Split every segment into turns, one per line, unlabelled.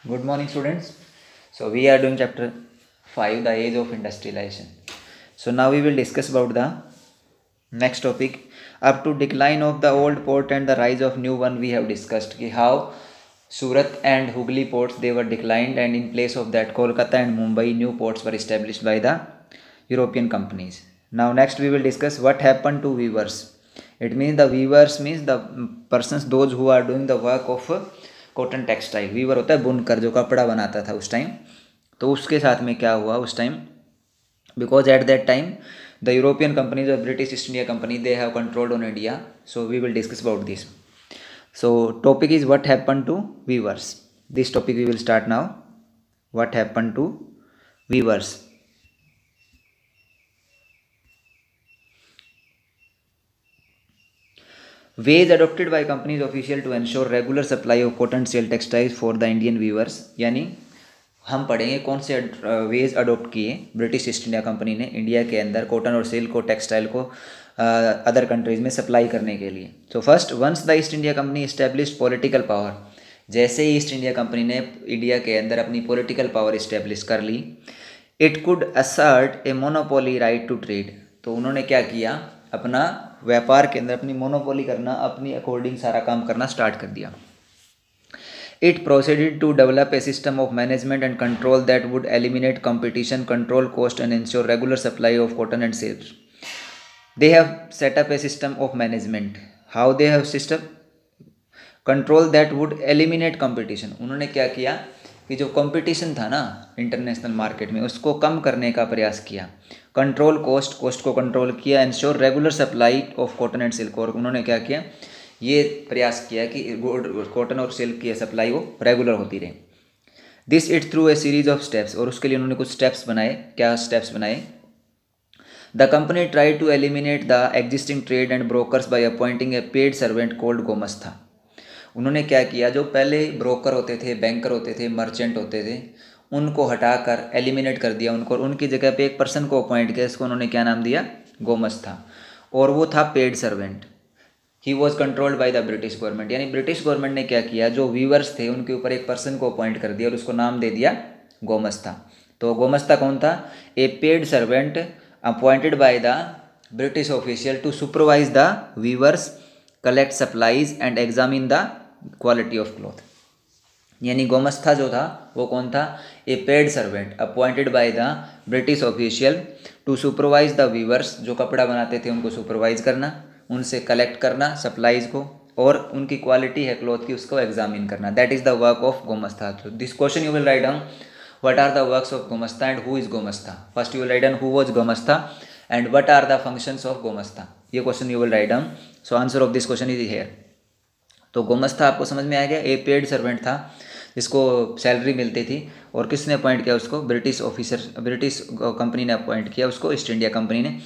Good morning, students. So we are doing chapter 5, the age of industrialization. So now we will discuss about the next topic. Up to decline of the old port and the rise of new one, we have discussed how Surat and Hooghly ports they were declined, and in place of that Kolkata and Mumbai new ports were established by the European companies. Now next we will discuss what happened to weavers. It means the weavers means the persons those who are doing the work of cotton textile. Weaver होता है बुनकर, जो कपड़ा बनाता था उस time. तो उसके साथ में क्या हुआ उस time, because at that time the European companies और British East India company they have controlled on India. So we will discuss about this. So topic is what happen to weavers. This topic we will start now. What happen to weavers. Ways adopted by companies official to ensure regular supply of cotton silk textiles for the Indian weavers. यानी हम पढ़ेंगे कौन से ways adopt किए British East India company ने India के अंदर cotton और सिल्क को टेक्सटाइल को अदर कंट्रीज़ में सप्लाई करने के लिए. So first, once the East India company established political power. जैसे ही ईस्ट इंडिया कंपनी ने इंडिया के अंदर अपनी पॉलिटिकल पावर इस्टेब्लिश कर ली, it could assert a monopoly right to trade. तो उन्होंने क्या किया, अपना व्यापार के अंदर अपनी मोनोपोली करना, अपनी अकॉर्डिंग सारा काम करना स्टार्ट कर दिया. It proceeded to develop a system of management and control that would eliminate competition, control cost and ensure regular supply of cotton and silk. They have set up a system of management. How they have system control that would eliminate competition. उन्होंने क्या किया कि जो competition था ना international market में, उसको कम करने का प्रयास किया. कंट्रोल कॉस्ट को कंट्रोल किया. Ensure regular supply of cotton and silk. और उन्होंने क्या किया, ये प्रयास किया कि कॉटन और सिल्क की सप्लाई वो रेगुलर होती रहे. This it through a series of steps. और उसके लिए उन्होंने कुछ स्टेप्स बनाए. क्या स्टेप्स बनाए? The company try to eliminate the existing trade and brokers by appointing a paid servant called gomastha. उन्होंने क्या किया, जो पहले ब्रोकर होते थे, बैंकर होते थे, मर्चेंट होते थे, उनको हटाकर एलिमिनेट कर दिया उनको, और उनकी जगह पे एक पर्सन को अपॉइंट किया. इसको उन्होंने क्या नाम दिया, गोमस्ता. और वो था paid servant. He was controlled by the British government. यानी ब्रिटिश गवर्नमेंट ने क्या किया, जो वीवर्स थे उनके ऊपर एक पर्सन को अपॉइंट कर दिया और उसको नाम दे दिया गोमस्ता. तो गोमस्ता कौन था? A paid servant appointed by the British official to supervise the weavers, collect supplies and examine the quality of cloth. यानी गोमस्ता जो था वो कौन था? A paid servant appointed by the British official to supervise the weavers. जो कपड़ा बनाते थे उनको सुपरवाइज करना, उनसे कलेक्ट करना सप्लाईज को, और उनकी क्वालिटी है क्लॉथ की उसको एग्जामिन करना. That is the work of gomastha. तो this question you will write down, what are the works of gomastha and who is gomastha. First you will write down who was gomastha and what are the functions of gomastha. ये question you will write down. So answer of this question is here. तो गोमस्ता आपको समझ में आ गया, ए paid servant था जिसको salary मिलती थी. और किसने अपॉइंट किया उसको? ब्रिटिश ऑफिसर, ब्रिटिश कंपनी ने अपॉइंट किया उसको, ईस्ट इंडिया कंपनी ने.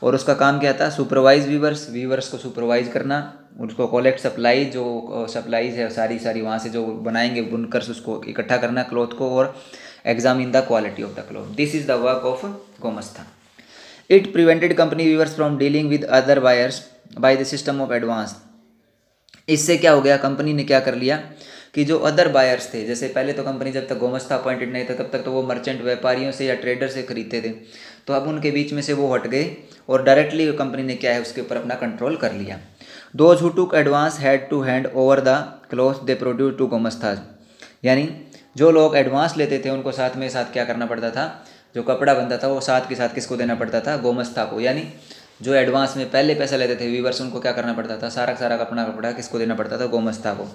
और उसका काम क्या था? सुपरवाइज वीवर्स, वीवर्स को सुपरवाइज करना, उसको कलेक्ट सप्लाई, जो सप्लाईज है सारी वहाँ से जो बनाएंगे बुनकर उसको इकट्ठा करना क्लॉथ को, और examine the quality of the cloth. This is the work of gomastha. It prevented company weavers from dealing with other buyers by the system of advance. इससे क्या हो गया, कंपनी ने क्या कर लिया कि जो अदर बायर्स थे, जैसे पहले तो कंपनी जब तक गोमस्ता अपॉइंटेड नहीं था तब तक तो वो मर्चेंट व्यापारियों से या ट्रेडर से खरीदते थे. तो अब उनके बीच में से वो हट गए और डायरेक्टली कंपनी ने क्या है उसके ऊपर अपना कंट्रोल कर लिया. Those who took advance had to hand over the cloth they produce to gomasthas. यानी जो लोग एडवांस लेते थे उनको साथ क्या करना पड़ता था, जो कपड़ा बनता था वो साथ के साथ किसको देना पड़ता था? गोमस्ता को. यानी जो एडवांस में पहले पैसा लेते थे वीवर्स, उनको क्या करना पड़ता था? सारा अपना कपड़ा किसको देना पड़ता था? गोमस्ता को.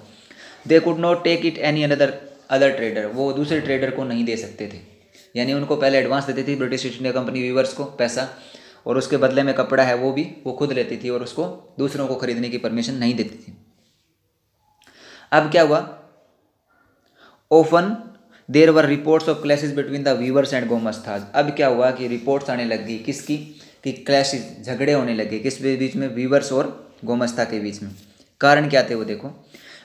They could not take it any other trader. वो दूसरे ट्रेडर को नहीं दे सकते थे. यानी उनको पहले एडवांस देती थी British East India Company weavers को पैसा, और उसके बदले में कपड़ा है वो भी वो खुद लेती थी और उसको दूसरों को खरीदने की परमिशन नहीं देती थी. अब क्या हुआ, often there were reports of clashes between the weavers and gomasthas. अब क्या हुआ कि रिपोर्ट्स आने लग गई किसकी, कि क्लैशेस, झगड़े होने लगे किस बीच में? वीवर्स और गोमस्ता के बीच में. कारण क्या थे वो देखो.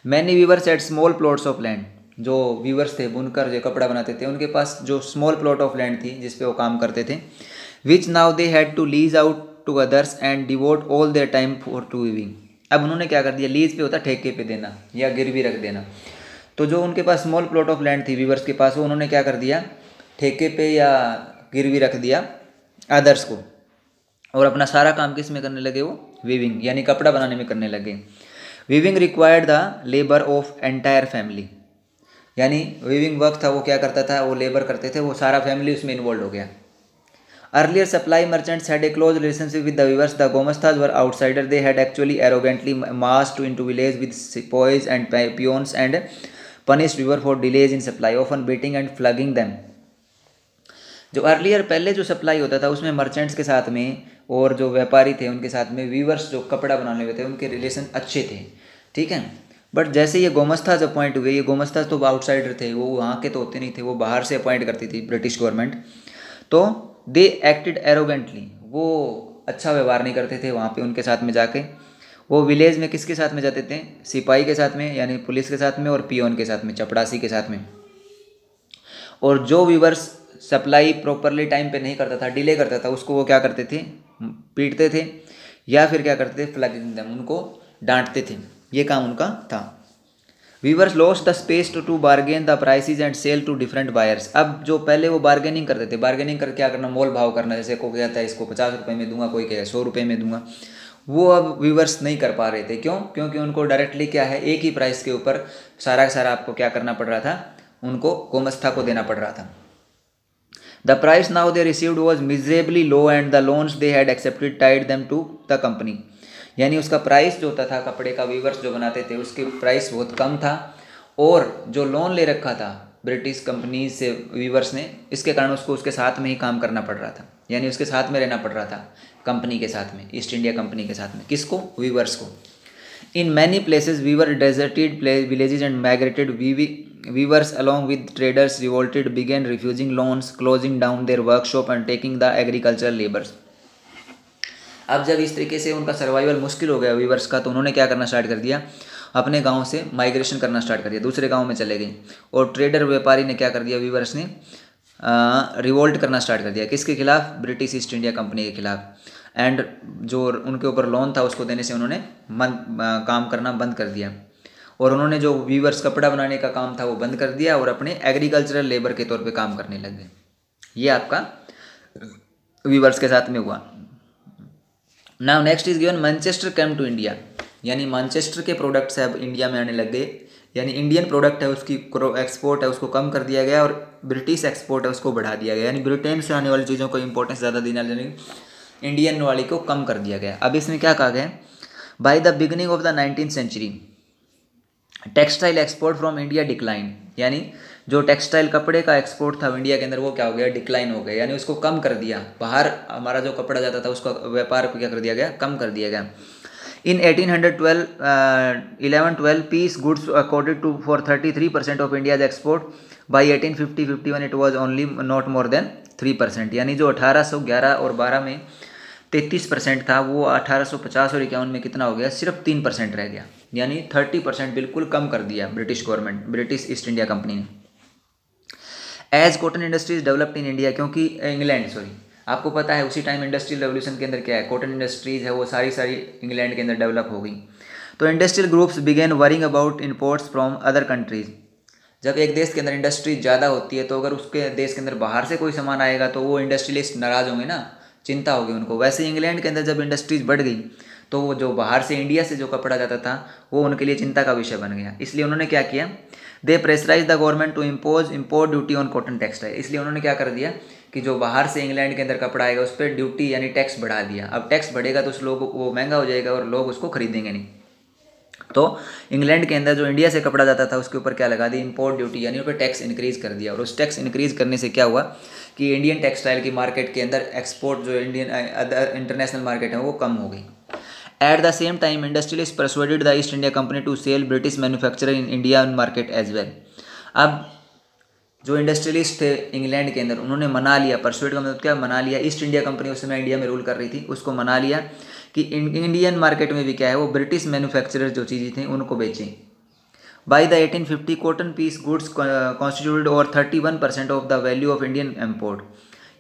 Many weavers at small plots of land. जो वीवर्स थे बुनकर जो कपड़ा बनाते थे उनके पास जो स्मॉल प्लॉट ऑफ लैंड थी जिस पे वो काम करते थे, which now they had to lease out to others and devote all their time for to weaving. अब उन्होंने क्या कर दिया, लीज पे होता ठेके पे देना या गिरवी रख देना. तो जो उनके पास स्मॉल प्लॉट ऑफ लैंड थी वीवर्स के पास, वो उन्होंने क्या कर दिया, ठेके पे या गिरवी रख दिया अदर्स को, और अपना सारा काम किस में करने लगे, वो वीविंग यानी कपड़ा बनाने में करने लगे। Weaving required the labour of entire family, यानी वीविंग वर्क था वो क्या करता था, वो लेबर करते थे, वो सारा फैमिली उसमें इन्वॉल्व हो गया। Earlier supply merchants had a close relationship with the weavers, the gomasthas were outsider, they had actually arrogantly marched into village with sepoys and peons and punished weaver for delays in supply, often beating and flogging them. जो earlier पहले जो supply होता था उसमें merchants के साथ में और जो व्यापारी थे उनके साथ में वीवर्स जो कपड़ा बनाने हुए थे उनके रिलेशन अच्छे थे, ठीक है। बट जैसे ये गोमस्ताज अपॉइंट हुए, ये गोमस्ताज तो आउटसाइडर थे, वो वहाँ के तो होते नहीं थे, वो बाहर से अपॉइंट करती थी ब्रिटिश गवर्नमेंट, तो दे एक्टेड एरोगेंटली, वो अच्छा व्यवहार नहीं करते थे वहाँ पे उनके साथ में जाके। वो विलेज में किसके साथ में जाते थे, सिपाही के साथ में यानी पुलिस के साथ में, और पियोन के साथ में, चपड़ासी के साथ में। और जो वीवर्स सप्लाई प्रॉपरली टाइम पे नहीं करता था, डिले करता था, उसको वो क्या करते थे, पीटते थे या फिर क्या करते थे, फ्लगिंग देम, उनको डांटते थे, ये काम उनका था। Weavers lost the space to bargain the prices and sell to different buyers. अब जो पहले वो बार्गेनिंग करते थे, बार्गेनिंग कर क्या करना, मोल भाव करना, जैसे कोई कहता है इसको 50 रुपये में दूंगा, कोई कहता है 100 रुपये में दूंगा, वो अब वीवर्स नहीं कर पा रहे थे। क्यों? क्योंकि उनको डायरेक्टली क्या है, एक ही प्राइस के ऊपर सारा का सारा आपको क्या करना पड़ रहा था, उनको गोमस्ता को देना पड़ रहा था। The price now they received was miserably low and the loans they had accepted tied them to the company, यानी उसका प्राइस जो होता था कपड़े का, वीवर्स जो बनाते थे उसके प्राइस बहुत कम था, और जो लोन ले रखा था ब्रिटिश कंपनी से वीवर्स ने, इसके कारण उसको उसके साथ में ही काम करना पड़ रहा था, यानी उसके साथ में रहना पड़ रहा था कंपनी के साथ में, ईस्ट इंडिया कंपनी के साथ में। किसको? वीवर्स को। In many places weaver deserted villages and migrated weavers along with traders revolted began refusing loans, closing down their workshop and taking the agricultural labours. अब जब इस तरीके से उनका सर्वाइवल मुश्किल हो गया वीवर्स का, तो उन्होंने क्या करना स्टार्ट कर दिया, अपने गांव से माइग्रेशन करना स्टार्ट कर दिया, दूसरे गांव में चले गए। और ट्रेडर व्यापारी ने क्या कर दिया, वीवर्स ने रिवोल्ट करना स्टार्ट कर दिया, किसके खिलाफ, ब्रिटिश ईस्ट इंडिया कंपनी के खिलाफ। एंड जो उनके ऊपर लोन था उसको देने से उन्होंने काम करना बंद कर दिया, और उन्होंने जो वीवर्स कपड़ा बनाने का काम था वो बंद कर दिया, और अपने एग्रीकल्चरल लेबर के तौर पे काम करने लग गए। ये आपका वीवर्स के साथ में हुआ। Now next is given Manchester came to India, यानी मैनचेस्टर के प्रोडक्ट्स अब इंडिया में आने लग गए, यानी इंडियन प्रोडक्ट है उसकी एक्सपोर्ट है उसको कम कर दिया गया, और ब्रिटिश एक्सपोर्ट है उसको बढ़ा दिया गया, यानी ब्रिटेन से आने वाली चीज़ों को इंपॉर्टेंस ज़्यादा देना, यानी इंडियन वाली को कम कर दिया गया। अब इसमें क्या कहा गया, by the beginning of the 19th century textile export from India decline, यानी जो टेक्सटाइल कपड़े का एक्सपोर्ट था इंडिया के अंदर वो क्या हो गया, डिक्लाइन हो गया, यानी उसको कम कर दिया। बाहर हमारा जो कपड़ा जाता था उसका व्यापार को क्या कर दिया गया, कम कर दिया गया। In 1112 peace goods accorded to for 33% of India's export. By 1850-51 it was only not more than 3%, यानी जो 1811 और 12 में 33% था वो 1850 और 51 में कितना हो गया, सिर्फ 3% रह गया, यानी 30% बिल्कुल कम कर दिया British government, British East India company ने। As cotton industries developed in India, क्योंकि आपको पता है उसी टाइम इंडस्ट्रियल रेवोल्यूशन के अंदर क्या है, कॉटन इंडस्ट्रीज है वो सारी इंग्लैंड के अंदर डेवलप हो गई। तो industrial groups began worrying about imports from other countries. जब एक देश के अंदर इंडस्ट्री ज़्यादा होती है तो अगर उसके देश के अंदर बाहर से कोई सामान आएगा तो वो इंडस्ट्रियलिस्ट नाराज़ होंगे ना, चिंता होगी उनको। वैसे ही इंग्लैंड के अंदर जब इंडस्ट्रीज बढ़ गई तो वो जो बाहर से इंडिया से जो कपड़ा जाता था वो उनके लिए चिंता का विषय बन गया। इसलिए उन्होंने क्या किया, they pressurise the government to impose import duty on cotton textile. इसलिए उन्होंने क्या कर दिया कि जो बाहर से इंग्लैंड के अंदर कपड़ा आएगा उस पर ड्यूटी यानी टैक्स बढ़ा दिया। अब टैक्स बढ़ेगा तो उस लोग वो महंगा हो जाएगा और लोग उसको खरीदेंगे नहीं। तो इंग्लैंड के अंदर जो इंडिया से कपड़ा जाता था उसके ऊपर क्या लगा दी, इंपोर्ट ड्यूटी, यानी उस पर टैक्स इंक्रीज़ कर दिया। और उस टैक्स इंक्रीज़ करने से क्या हुआ कि इंडियन टेक्सटाइल की मार्केट के अंदर एक्सपोर्ट जो इंडियन इंटरनेशनल मार्केट है वो कम हो गई। At the same time industrialist persuaded the East India company to sell British manufacturer in India market as well. अब जो इंडस्ट्रियलिस्ट थे इंग्लैंड के अंदर उन्होंने मना लिया, परसुएड का मतलब क्या, मना लिया, ईस्ट इंडिया कंपनी उस समय इंडिया में रूल कर रही थी, उसको मना लिया कि इंडियन मार्केट में भी क्या है वो ब्रिटिश मैन्युफैक्चरर जो चीज़ें थी उनको बेचें। By the 1850 cotton piece goods constituted over 31% of the value of Indian import.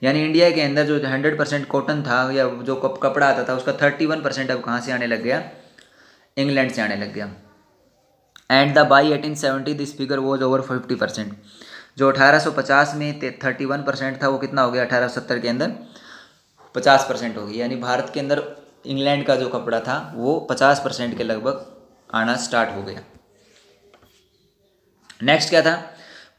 यानी इंडिया के अंदर जो 100% कॉटन था या जो कपड़ा आता था उसका 31% अब कहाँ से आने लग गया, इंग्लैंड से आने लग गया। And the by 1870 this figure was over 50%। जो 1850 में 31% था वो कितना हो गया 1870 के अंदर 50% हो गया, यानी भारत के अंदर इंग्लैंड का जो कपड़ा था वो 50% के लगभग आना स्टार्ट हो गया। नेक्स्ट क्या था,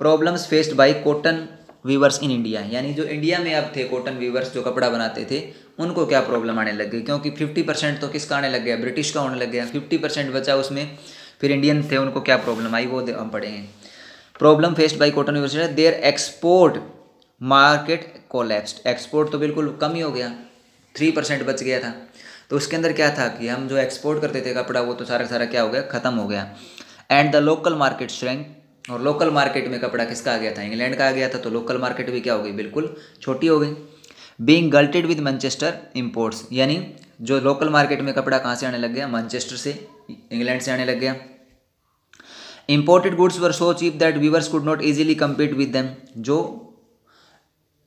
problems faced by cotton viewers in India, यानी जो इंडिया में अब थे कॉटन वीवर्स जो कपड़ा बनाते थे उनको क्या प्रॉब्लम आने लग गई, क्योंकि 50% तो किसका आने लग गया, ब्रिटिश का होने लग गया, 50% बचा उसमें फिर इंडियन थे, उनको क्या प्रॉब्लम आई वो हम पढ़ेंगे। Problem faced by cotton weavers, their export market collapsed, export तो बिल्कुल कम ही हो गया, 3% बच गया था। तो उसके अंदर क्या था कि हम जो एक्सपोर्ट करते थे कपड़ा वो तो सारा सारा क्या हो गया, ख़त्म हो गया। And the local market shrank, और लोकल मार्केट में कपड़ा किसका आ गया था, इंग्लैंड का आ गया था, तो लोकल मार्केट भी क्या हो गई, बिल्कुल छोटी हो गई। बीइंग गल्टेड विद मैनचेस्टर इंपोर्ट्स, यानी जो लोकल मार्केट में कपड़ा कहाँ से आने लग गया, मैनचेस्टर से, इंग्लैंड से आने लग गया। Imported goods were so cheap that weavers could not easily compete with them, जो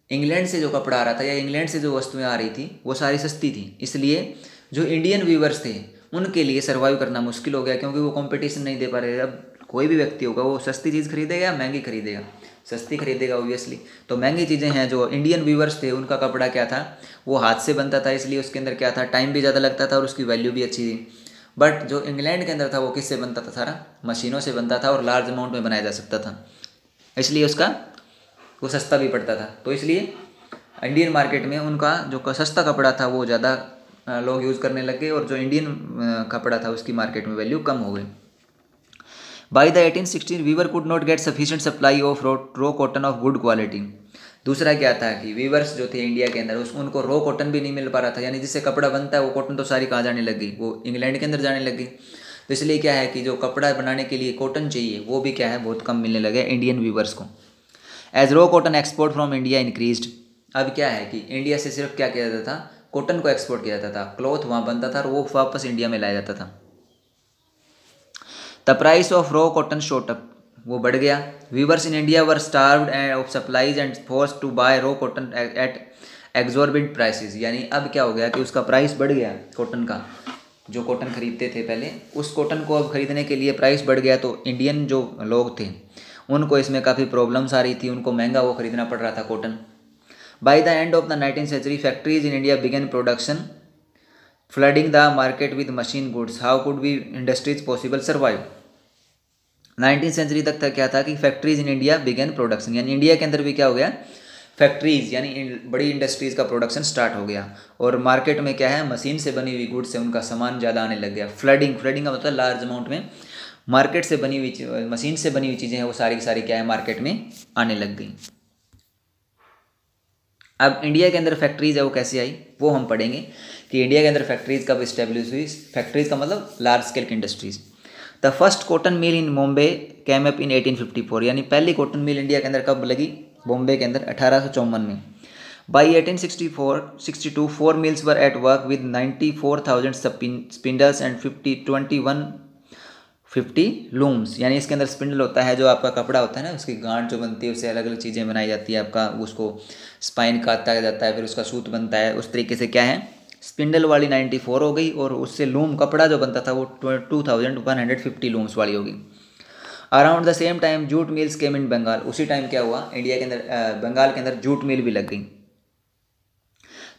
इंग्लैंड से जो कपड़ा आ रहा था या इंग्लैंड से जो वस्तुएं आ रही थी वो सारी सस्ती थी, इसलिए जो इंडियन वीवर्स थे उनके लिए सर्वाइव करना मुश्किल हो गया, क्योंकि वो कंपटीशन नहीं दे पा रहे। अब कोई भी व्यक्ति होगा वो सस्ती चीज़ खरीदेगा या महंगी खरीदेगा, सस्ती खरीदेगा ऑब्वियसली। तो महंगी चीज़ें हैं, जो इंडियन वीवर्स थे उनका कपड़ा क्या था, वो हाथ से बनता था, इसलिए उसके अंदर क्या था, टाइम भी ज़्यादा लगता था और उसकी वैल्यू भी अच्छी थी। बट जो इंग्लैंड के अंदर था वो किससे बनता था, सारा मशीनों से बनता था और लार्ज अमाउंट में बनाया जा सकता था, इसलिए उसका वो सस्ता भी पड़ता था। तो इसलिए इंडियन मार्केट में उनका जो सस्ता कपड़ा था वो ज़्यादा लोग यूज़ करने लग गए, और जो इंडियन कपड़ा था उसकी मार्केट में वैल्यू कम हो गई। By the 1860 weaver could not get sufficient supply of raw cotton of good quality. दूसरा क्या था कि वीवर्स जो थे इंडिया के अंदर उनको रो कॉटन भी नहीं मिल पा रहा था, यानी जिससे कपड़ा बनता है वो कॉटन तो सारी कहाँ जाने लग गई, वो इंग्लैंड के अंदर जाने लग गई। तो इसलिए क्या है कि जो कपड़ा बनाने के लिए कॉटन चाहिए वो भी क्या है, बहुत कम मिलने लगे इंडियन वीवर्स को। As raw cotton export from India increased, अब क्या है कि इंडिया से सिर्फ क्या किया जाता था, कॉटन को एक्सपोर्ट किया जाता था, क्लॉथ वहाँ बनता था और वो वापस इंडिया में लाया जाता था। The price of raw cotton shot up, वो बढ़ गया। Weavers in India were starved of supplies and forced to buy raw cotton at exorbitant prices, यानी अब क्या हो गया कि उसका प्राइस बढ़ गया कॉटन का, जो कॉटन खरीदते थे पहले उस कॉटन को अब खरीदने के लिए प्राइस बढ़ गया, तो इंडियन जो लोग थे उनको इसमें काफ़ी प्रॉब्लम्स आ रही थी, उनको महंगा वो खरीदना पड़ रहा था cotton. By the end of the 19th century factories in India began production flooding the market with machine goods, how could be industries possible survive. 19th century तक था क्या था कि factories in India began production, यानी India के अंदर भी क्या हो गया, फैक्ट्रीज यानी बड़ी इंडस्ट्रीज़ का प्रोडक्शन स्टार्ट हो गया, और मार्केट में क्या है, मशीन से बनी हुई गुड्स से उनका सामान ज़्यादा आने लग गया। फ्लडिंग का मतलब लार्ज अमाउंट में मार्केट से बनी हुई मशीन से बनी हुई चीज़ें हैं वो सारी की सारी क्या है, मार्केट में आने लग गई। अब इंडिया के अंदर फैक्ट्रीज है वो कैसे आई वो हम पढ़ेंगे कि इंडिया के अंदर फैक्ट्रीज कब इस्टेब्लिश हुई। फैक्ट्रीज का मतलब लार्ज स्केल की industries. The first cotton mill in Bombay cam up in 1854, यानी पहली कॉटन मिल इंडिया के अंदर कब लगी, बॉम्बे के अंदर 1854 में। By 1862 4 mills were at work with 94,000 spindles and 50 looms, यानी इसके अंदर स्पिंडल होता है जो आपका कपड़ा होता है ना, उसकी गांठ जो बनती है उससे अलग अलग चीज़ें बनाई जाती है, आपका उसको स्पाइन काटा जाता है, फिर उसका सूत बनता है, उस तरीके से क्या है स्पिंडल वाली 94 हो गई, और उससे लूम कपड़ा जो बनता था वो 2150 लूम्स वाली होगी। Around the same time jute mills came in Bengal, उसी टाइम क्या हुआ इंडिया के अंदर बंगाल के अंदर जूट मिल भी लग गई।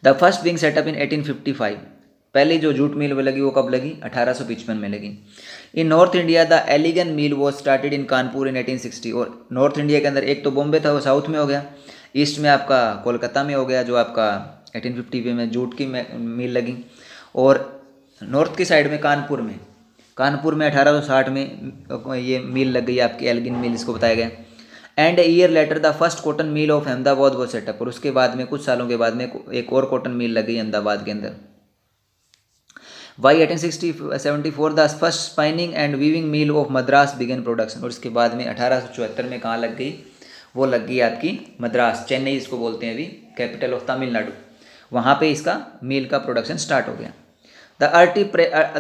द फर्स्ट बिंग सेटअप इन 1855, पहली जो जूट मिल लगी वो कब लगी, 1855 में लगी। In North India the Elgin mill was started in Kanpur in 1860, और नॉर्थ इंडिया के अंदर एक तो बॉम्बे था वो साउथ में हो गया, ईस्ट में आपका कोलकाता में हो गया जो आपका 1850 में जूट की मिल लगी, और नॉर्थ की साइड में कानपुर में 1860 में ये मिल लग गई आपकी एल्गिन मिल इसको बताया गया। And a year later the first cotton mill of Ahmedabad वो सेटअप, और उसके बाद में कुछ सालों के बाद में एक और कॉटन मिल लग गई अहमदाबाद के अंदर। By 1874 the first spinning and weaving mill of Madras began production, और उसके बाद में 1874 में कहाँ लग गई, वो लग गई आपकी मद्रास, चेन्नई इसको बोलते हैं अभी, कैपिटल ऑफ तमिलनाडु, वहाँ पे इसका मिल का प्रोडक्शन स्टार्ट हो गया। द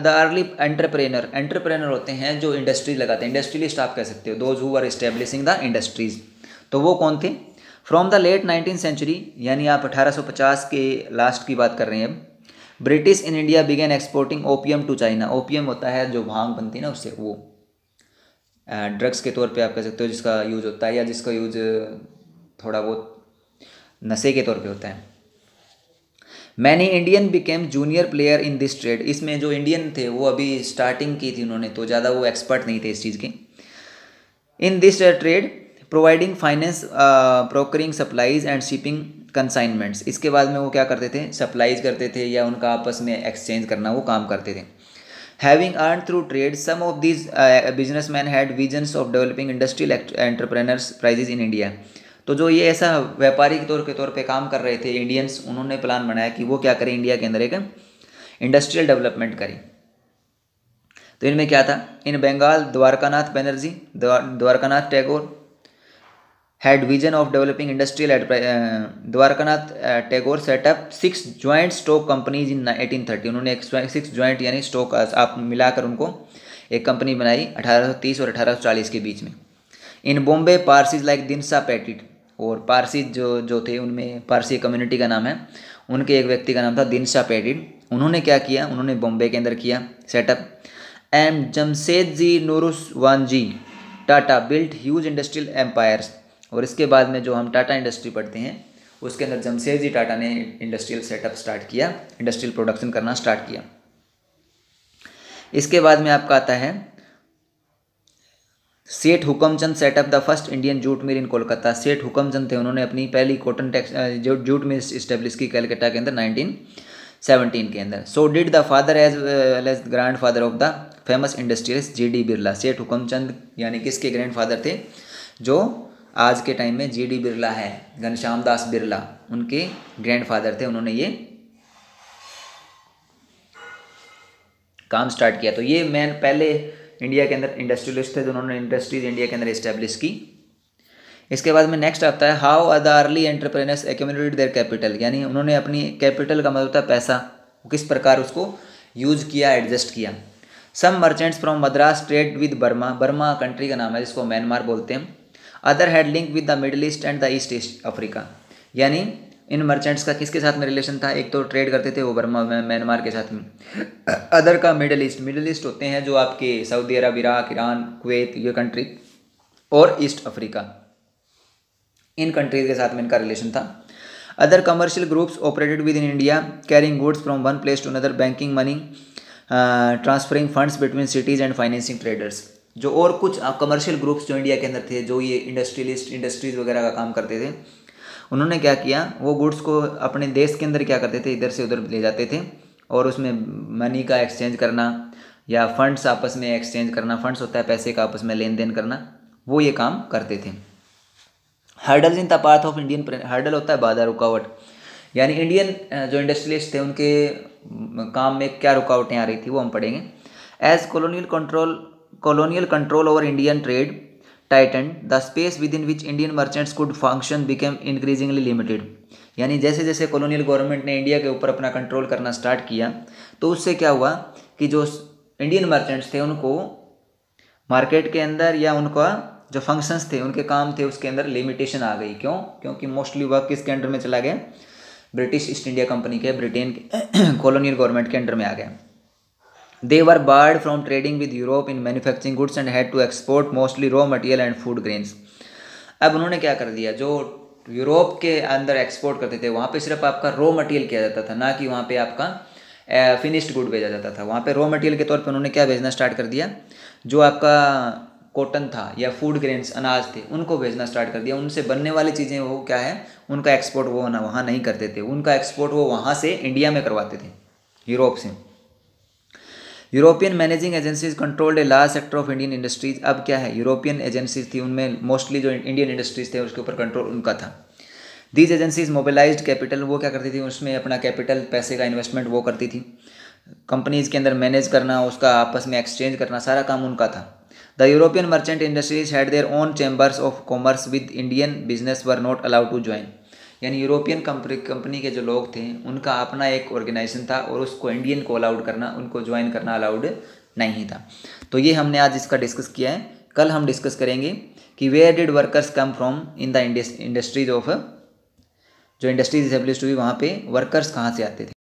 अर्ली एंटरप्रेनर होते हैं जो इंडस्ट्री लगाते हैं, इंडस्ट्रियलिस्ट आप कह सकते हो, those who are establishing the industries, तो वो कौन थे। From the late 19th century, यानी आप 1850 के लास्ट की बात कर रहे हैं अब, British in India began exporting opium to China, opium होता है जो भांग बनती है ना उससे, वो ड्रग्स के तौर पे आप कह सकते हो जिसका यूज़ होता है, या जिसका यूज़ थोड़ा बहुत नशे के तौर पे होता है। Many Indian became junior player in this trade, इसमें जो इंडियन थे वो अभी स्टार्टिंग की थी उन्होंने, तो ज़्यादा वो एक्सपर्ट नहीं थे इस चीज़ के। In this trade providing finance, brokering supplies and shipping consignments, इसके बाद में वो क्या करते थे, सप्लाईज करते थे या उनका आपस में एक्सचेंज करना वो काम करते थे। Having earn through trade some of these businessman had visions of developing industrial entrepreneurs prizes in India, तो जो ये ऐसा व्यापारी के तौर पे काम कर रहे थे इंडियंस, उन्होंने प्लान बनाया कि वो क्या करें, इंडिया के अंदर एक इंडस्ट्रियल डेवलपमेंट करें। तो इनमें क्या था, in Bengal Dwarkanath Banerjee, Dwarkanath Tagore had vision of developing industrial Dwarkanath Tagore setup 6 joint stock companies in 1830, उन्होंने एक 6 joint यानी स्टॉक आप मिलाकर उनको एक कंपनी बनाई 1830 और 1840 के बीच में। इन बॉम्बे पारसीज लाइक दिनसा पैटिट, और पारसी जो थे उनमें पारसी कम्युनिटी का नाम है, उनके एक व्यक्ति का नाम था दिनसा पैटिट, उन्होंने क्या किया, उन्होंने बॉम्बे के अंदर किया setup. Um Jamshedji Nusserwanji Tata built huge industrial empires, और इसके बाद में जो हम टाटा इंडस्ट्री पढ़ते हैं उसके अंदर जमशेदजी टाटा ने इंडस्ट्रियल सेटअप स्टार्ट किया, इंडस्ट्रियल प्रोडक्शन करना स्टार्ट किया। इसके बाद में आपका आता है Seth Hukumchand setup the first Indian jute mill in Kolkata, Seth Hukumchand थे, उन्होंने अपनी पहली कॉटन जूट मिल इस्टेब्लिश की कलकत्ता के अंदर 1917 के अंदर। So did the father as well as grand father of the famous industrialist G D. Birla, Seth Hukamchand यानी किसके ग्रैंड फादर थे, जो आज के टाइम में जी.डी. बिरला है, घनश्याम दास बिरला, उनके ग्रैंडफादर थे, उन्होंने ये काम स्टार्ट किया। तो ये मैन पहले इंडिया के अंदर इंडस्ट्रियलिस्ट थे जिन्होंने इंडस्ट्रीज इंडिया के अंदर इस्टेब्लिश की। इसके बाद में नेक्स्ट आता है how are the early entrepreneurs accumulated their capital, यानी उन्होंने अपनी कैपिटल का मतलब होता है पैसा, किस प्रकार उसको यूज किया, एडजस्ट किया। Some merchants from Madras trade with Burma, Burma country का नाम है जिसको म्यांमार बोलते हैं। Other had link with the Middle East and the East Africa, यानी इन मर्चेंट्स का किसके साथ में रिलेशन था, एक तो ट्रेड करते थे वो बर्मा म्यांमार के साथ में, अदर का मिडिल ईस्ट होते हैं जो आपके Saudi Arab, Iraq, Iran, Kuwait, ये कंट्री, और ईस्ट अफ्रीका, इन कंट्रीज के साथ में इनका रिलेशन था। Other commercial groups operated with in India carrying goods from one place to another, banking money, transferring funds between cities and financing traders, जो और कुछ कमर्शियल ग्रुप्स जो इंडिया के अंदर थे, जो ये इंडस्ट्रीज वगैरह का काम करते थे, उन्होंने क्या किया, वो गुड्स को अपने देश के अंदर क्या करते थे, इधर से उधर ले जाते थे, और उसमें मनी का एक्सचेंज करना या फंड्स आपस में एक्सचेंज करना, फंड्स होता है पैसे का आपस में लेन देन करना, वो ये काम करते थे। Hurdles in the path of Indian, hurdle होता है बाधा, रुकावट, यानी इंडियन जो इंडस्ट्रियलिस्ट थे उनके काम में क्या रुकावटें आ रही थी वो हम पढ़ेंगे। As colonial control over Indian trade tightened, the space within which Indian merchants could function became increasingly limited, यानी जैसे जैसे कॉलोनियल गवर्नमेंट ने इंडिया के ऊपर अपना कंट्रोल करना स्टार्ट किया तो उससे क्या हुआ कि जो इंडियन मर्चेंट्स थे उनको मार्केट के अंदर या उनका जो फंक्शंस थे, उनके काम थे, उसके अंदर लिमिटेशन आ गई। क्यों? क्योंकि मोस्टली वर्क किसके अंडर में चला गया, ब्रिटिश ईस्ट इंडिया कंपनी के, ब्रिटेन के कॉलोनियल गवर्नमेंट के अंडर में आ गया। They were barred from trading with Europe in manufacturing goods and had to export mostly raw material and food grains. अब उन्होंने क्या कर दिया, जो यूरोप के अंदर एक्सपोर्ट करते थे वहाँ पे सिर्फ आपका रॉ मटेरियल किया जाता था, ना कि वहाँ पे आपका फिनिश्ड गुड भेजा जाता था। वहाँ पे रॉ मटेरियल के तौर पे उन्होंने क्या भेजना स्टार्ट कर दिया, जो आपका कॉटन था या फूड ग्रेन्स अनाज थे उनको भेजना स्टार्ट कर दिया। उनसे बनने वाली चीज़ें वो क्या है, उनका एक्सपोर्ट वो ना वहाँ नहीं करते थे, उनका एक्सपोर्ट वो वहाँ से इंडिया में करवाते थे, यूरोप से। European managing agencies controlled a large sector of Indian industries. अब क्या है, यूरोपियन एजेंसीज थी, उनमें मोस्टली जो इंडियन इंडस्ट्रीज थे उसके ऊपर कंट्रोल उनका था। दीज एजेंसीज मोबिलाइज्ड कैपिटल, वो क्या करती थी, उसमें अपना कैपिटल, पैसे का इन्वेस्टमेंट वो करती थी। कंपनीज के अंदर मैनेज करना, उसका आपस में एक्सचेंज करना, सारा काम उनका था। The European merchant industries had their own chambers of commerce with Indian business were not allowed to join, यानी यूरोपियन कंपनी के जो लोग थे उनका अपना एक ऑर्गेनाइजेशन था और उसको इंडियन को अलाउड करना, उनको ज्वाइन करना अलाउड नहीं था। तो ये हमने आज इसका डिस्कस किया है। कल हम डिस्कस करेंगे कि where did workers come from in the industries of, जो इंडस्ट्रीज एस्टेब्लिश्ड हुई वहाँ पे वर्कर्स कहाँ से आते थे।